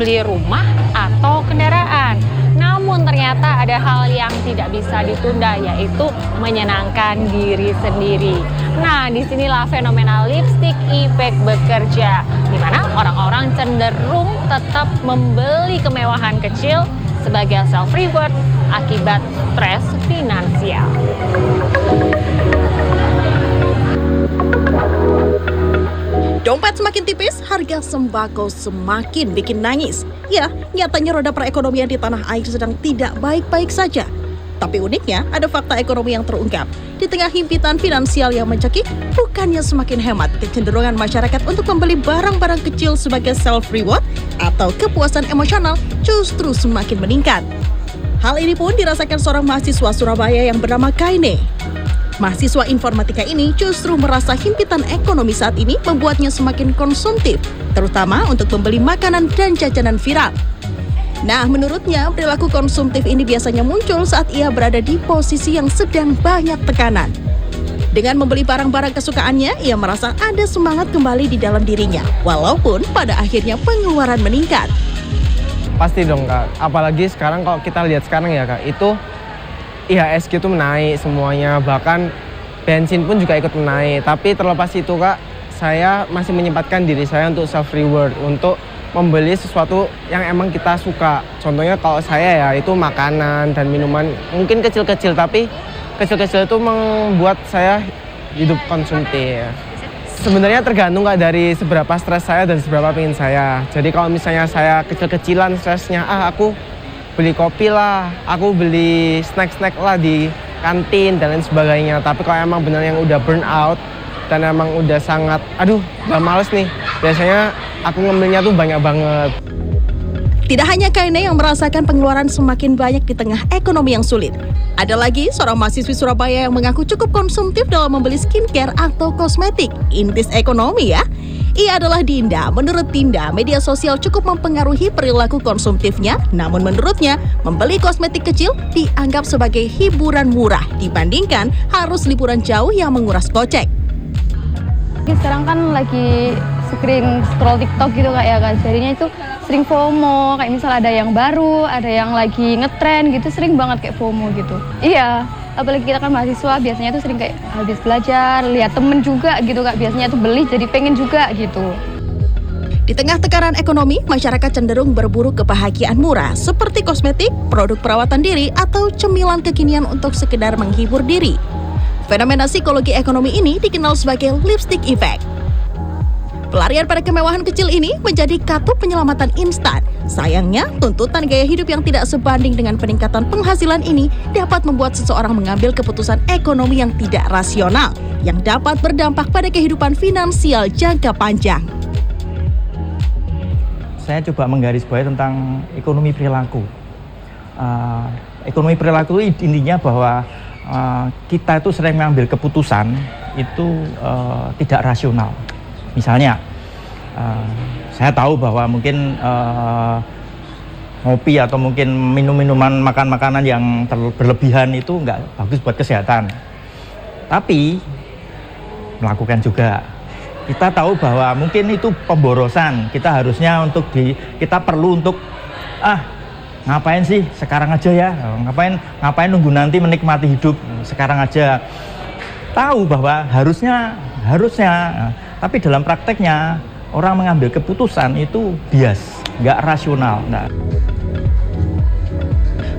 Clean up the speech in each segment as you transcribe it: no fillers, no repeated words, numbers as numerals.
membeli rumah atau kendaraan. Namun ternyata ada hal yang tidak bisa ditunda, yaitu menyenangkan diri sendiri. Nah, disinilah fenomena lipstick effect bekerja, di mana orang-orang cenderung tetap membeli kemewahan kecil sebagai self-reward akibat stres finansial. Dompet semakin tipis, harga sembako semakin bikin nangis. Ya, nyatanya roda perekonomian di tanah air sedang tidak baik-baik saja. Tapi uniknya, ada fakta ekonomi yang terungkap. Di tengah himpitan finansial yang mencekik, bukannya semakin hemat, kecenderungan masyarakat untuk membeli barang-barang kecil sebagai self-reward atau kepuasan emosional justru semakin meningkat. Hal ini pun dirasakan seorang mahasiswa Surabaya yang bernama Kaine. Mahasiswa informatika ini justru merasa himpitan ekonomi saat ini membuatnya semakin konsumtif, terutama untuk membeli makanan dan jajanan viral. Nah, menurutnya perilaku konsumtif ini biasanya muncul saat ia berada di posisi yang sedang banyak tekanan. Dengan membeli barang-barang kesukaannya, ia merasa ada semangat kembali di dalam dirinya, walaupun pada akhirnya pengeluaran meningkat. Pasti dong Kak, apalagi sekarang kalau kita lihat sekarang ya Kak, itu IHSG itu menaik semuanya, bahkan bensin pun juga ikut menaik. Tapi terlepas itu Kak, saya masih menyempatkan diri saya untuk self-reward, untuk membeli sesuatu yang emang kita suka. Contohnya kalau saya ya, itu makanan dan minuman, mungkin kecil-kecil, tapi kecil-kecil itu membuat saya hidup konsumtif. Sebenarnya tergantung Kak dari seberapa stres saya dan seberapa pengen saya. Jadi kalau misalnya saya kecil-kecilan stresnya, aku beli kopi lah, aku beli snack-snack lah di kantin dan lain sebagainya. Tapi kalau emang benar yang udah burn out dan emang udah sangat, udah males nih, biasanya aku ngambilnya tuh banyak banget. Tidak hanya Kaine yang merasakan pengeluaran semakin banyak di tengah ekonomi yang sulit. Ada lagi seorang mahasiswi Surabaya yang mengaku cukup konsumtif dalam membeli skincare atau kosmetik. Intis ekonomi ya. Ia adalah Dinda. Menurut Dinda, media sosial cukup mempengaruhi perilaku konsumtifnya. Namun menurutnya, membeli kosmetik kecil dianggap sebagai hiburan murah dibandingkan harus liburan jauh yang menguras kocek. Sekarang kan lagi sering scroll TikTok gitu Kak ya kan. Jadinya itu sering FOMO, kayak misal ada yang baru, ada yang lagi ngetren gitu, sering banget kayak FOMO gitu. Iya, apalagi kita kan mahasiswa, biasanya tuh sering kayak habis belajar, lihat temen juga gitu Kak, biasanya tuh beli jadi pengen juga gitu. Di tengah tekanan ekonomi, masyarakat cenderung berburu kebahagiaan murah seperti kosmetik, produk perawatan diri, atau cemilan kekinian untuk sekedar menghibur diri. Fenomena psikologi ekonomi ini dikenal sebagai lipstick effect. Pelarian pada kemewahan kecil ini menjadi katup penyelamatan instan. Sayangnya, tuntutan gaya hidup yang tidak sebanding dengan peningkatan penghasilan ini dapat membuat seseorang mengambil keputusan ekonomi yang tidak rasional, yang dapat berdampak pada kehidupan finansial jangka panjang. Saya coba menggarisbawahi tentang ekonomi perilaku. Ekonomi perilaku intinya bahwa kita itu sering mengambil keputusan itu tidak rasional. Misalnya, saya tahu bahwa mungkin ngopi atau mungkin minum-minuman, makan makanan yang berlebihan itu nggak bagus buat kesehatan. Tapi melakukan juga. Kita tahu bahwa mungkin itu pemborosan. Kita harusnya kita perlu untuk ngapain sih sekarang aja ya? Ngapain nunggu nanti menikmati hidup sekarang aja? Tahu bahwa harusnya. Tapi dalam prakteknya, orang mengambil keputusan itu bias, nggak rasional.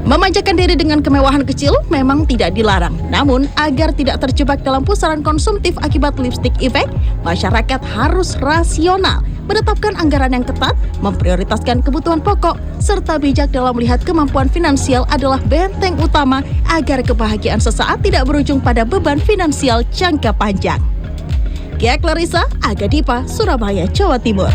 Memanjakan diri dengan kemewahan kecil memang tidak dilarang. Namun, agar tidak terjebak dalam pusaran konsumtif akibat lipstick effect, masyarakat harus rasional, menetapkan anggaran yang ketat, memprioritaskan kebutuhan pokok, serta bijak dalam melihat kemampuan finansial adalah benteng utama agar kebahagiaan sesaat tidak berujung pada beban finansial jangka panjang. Gia Clarissa, Aga Dipa, Surabaya, Jawa Timur.